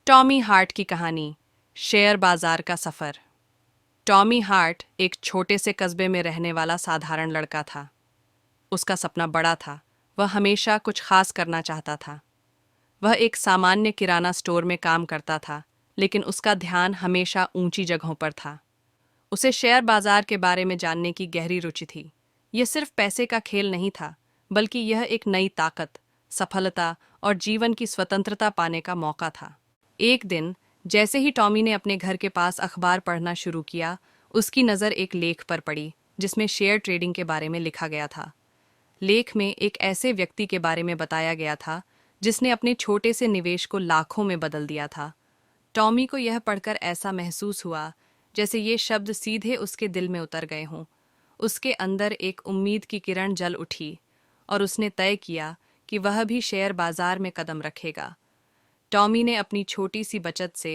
Tommy heart की कहानी। Share बाजार का सफर। टॉमी हार्ट एक छोटे से कस्बे में रहने वाला साधारण लड़का था। उसका सपना बड़ा था। वह हमेशा कुछ खास करना चाहता था। वह एक सामान्य किराना स्टोर में काम करता था, लेकिन उसका ध्यान हमेशा ऊंची जगहों पर था। उसे शेयर बाजार के बारे में जानने की गहरी रुचि थी। यह सिर्फ पैसे का खेल नहीं था, बल्कि यह एक नई ताकत, सफलता और जीवन की स्वतंत्रता पाने का मौका था। एक दिन, जैसे ही टॉमी ने अपने घर के पास अखबार पढ़ना शुरू किया, उसकी नज़र एक लेख पर पड़ी जिसमें शेयर ट्रेडिंग के बारे में लिखा गया था। लेख में एक ऐसे व्यक्ति के बारे में बताया गया था जिसने अपने छोटे से निवेश को लाखों में बदल दिया था। टॉमी को यह पढ़कर ऐसा महसूस हुआ जैसे ये शब्द सीधे उसके दिल में उतर गए हों। उसके अंदर एक उम्मीद की किरण जल उठी और उसने तय किया कि वह भी शेयर बाजार में कदम रखेगा। टॉमी ने अपनी छोटी सी बचत से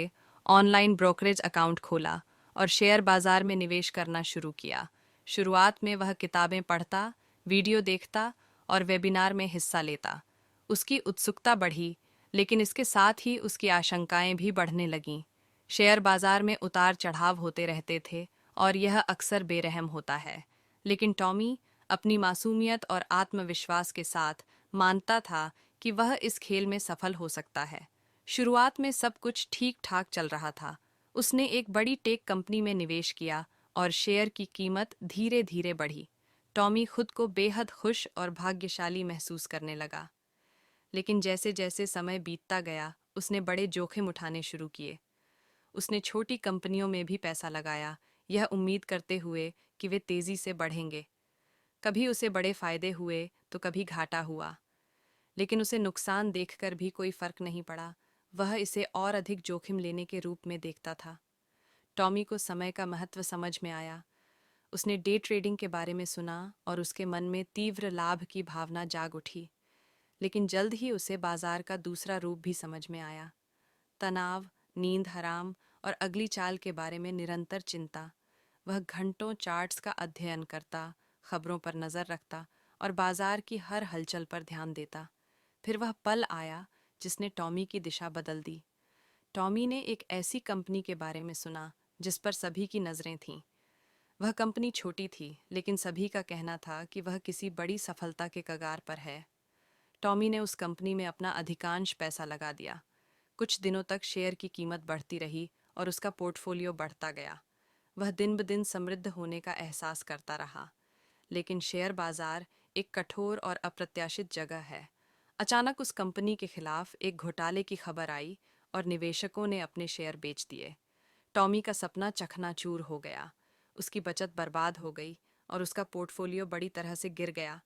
ऑनलाइन ब्रोकरेज अकाउंट खोला और शेयर बाजार में निवेश करना शुरू किया। शुरुआत में वह किताबें पढ़ता, वीडियो देखता और वेबिनार में हिस्सा लेता। उसकी उत्सुकता बढ़ी, लेकिन इसके साथ ही उसकी आशंकाएं भी बढ़ने लगीं। शेयर बाजार में उतार चढ़ाव होते रहते थे और यह अक्सर बेरहम होता है, लेकिन टॉमी अपनी मासूमियत और आत्मविश्वास के साथ मानता था कि वह इस खेल में सफल हो सकता है। शुरुआत में सब कुछ ठीक ठाक चल रहा था। उसने एक बड़ी टेक कंपनी में निवेश किया और शेयर की कीमत धीरे धीरे बढ़ी। टॉमी खुद को बेहद खुश और भाग्यशाली महसूस करने लगा। लेकिन जैसे जैसे समय बीतता गया, उसने बड़े जोखिम उठाने शुरू किए। उसने छोटी कंपनियों में भी पैसा लगाया, यह उम्मीद करते हुए कि वे तेजी से बढ़ेंगे। कभी उसे बड़े फायदे हुए तो कभी घाटा हुआ, लेकिन उसे नुकसान देखकर भी कोई फर्क नहीं पड़ा। वह इसे और अधिक जोखिम लेने के रूप में देखता था। टॉमी को समय का महत्व समझ में आया। उसने डे ट्रेडिंग के बारे में सुना और उसके मन में तीव्र लाभ की भावना जाग उठी। लेकिन जल्द ही उसे बाजार का दूसरा रूप भी समझ में आया। तनाव, नींद हराम और अगली चाल के बारे में निरंतर चिंता। वह घंटों चार्ट्स का अध्ययन करता, खबरों पर नजर रखता और बाजार की हर हलचल पर ध्यान देता। फिर वह पल आया जिसने टॉमी की दिशा बदल दी। टॉमी ने एक ऐसी कंपनी के बारे में सुना जिस पर सभी की नज़रें थीं। वह कंपनी छोटी थी, लेकिन सभी का कहना था कि वह किसी बड़ी सफलता के कगार पर है। टॉमी ने उस कंपनी में अपना अधिकांश पैसा लगा दिया। कुछ दिनों तक शेयर की कीमत बढ़ती रही और उसका पोर्टफोलियो बढ़ता गया। वह दिन ब दिन समृद्ध होने का एहसास करता रहा। लेकिन शेयर बाजार एक कठोर और अप्रत्याशित जगह है। अचानक उस कंपनी के खिलाफ एक घोटाले की खबर आई और निवेशकों ने अपने शेयर बेच दिए। टॉमी का सपना चकनाचूर हो गया। उसकी बचत बर्बाद हो गई और उसका पोर्टफोलियो बड़ी तरह से गिर गया।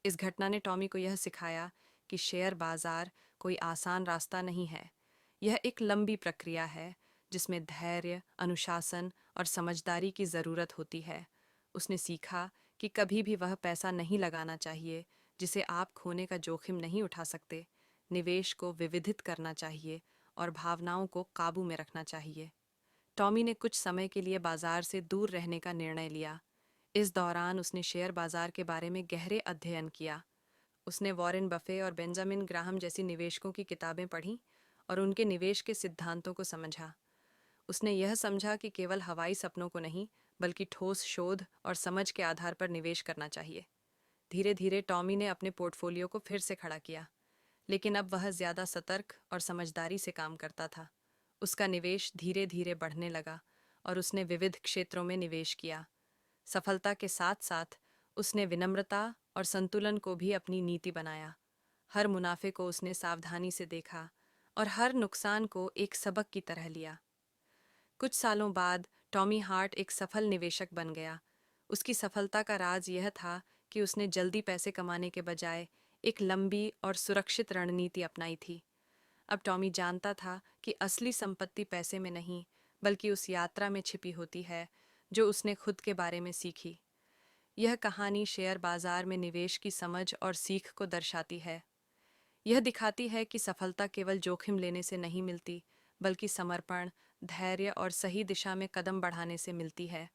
इस घटना ने टॉमी को यह सिखाया कि शेयर बाजार कोई आसान रास्ता नहीं है। यह एक लंबी प्रक्रिया है जिसमें धैर्य, अनुशासन और समझदारी की ज़रूरत होती है। उसने सीखा कि कभी भी वह पैसा नहीं लगाना चाहिए जिसे आप खोने का जोखिम नहीं उठा सकते। निवेश को विविधित करना चाहिए और भावनाओं को काबू में रखना चाहिए। टॉमी ने कुछ समय के लिए बाजार से दूर रहने का निर्णय लिया। इस दौरान उसने शेयर बाजार के बारे में गहरे अध्ययन किया। उसने वॉरेन बफे और बेंजामिन ग्राहम जैसी निवेशकों की किताबें पढ़ीं और उनके निवेश के सिद्धांतों को समझा। उसने यह समझा कि केवल हवाई सपनों को नहीं, बल्कि ठोस शोध और समझ के आधार पर निवेश करना चाहिए। धीरे धीरे टॉमी ने अपने पोर्टफोलियो को फिर से खड़ा किया, लेकिन अब वह ज़्यादा सतर्क और समझदारी से काम करता था। उसका निवेश धीरे धीरे बढ़ने लगा और उसने विविध क्षेत्रों में निवेश किया। सफलता के साथ साथ उसने विनम्रता और संतुलन को भी अपनी नीति बनाया। हर मुनाफे को उसने सावधानी से देखा और हर नुकसान को एक सबक की तरह लिया। कुछ सालों बाद टॉमी हार्ट एक सफल निवेशक बन गया। उसकी सफलता का राज यह था कि उसने जल्दी पैसे कमाने के बजाय एक लंबी और सुरक्षित रणनीति अपनाई थी। अब टॉमी जानता था कि असली संपत्ति पैसे में नहीं, बल्कि उस यात्रा में छिपी होती है जो उसने खुद के बारे में सीखी। यह कहानी शेयर बाजार में निवेश की समझ और सीख को दर्शाती है। यह दिखाती है कि सफलता केवल जोखिम लेने से नहीं मिलती, बल्कि समर्पण, धैर्य और सही दिशा में कदम बढ़ाने से मिलती है।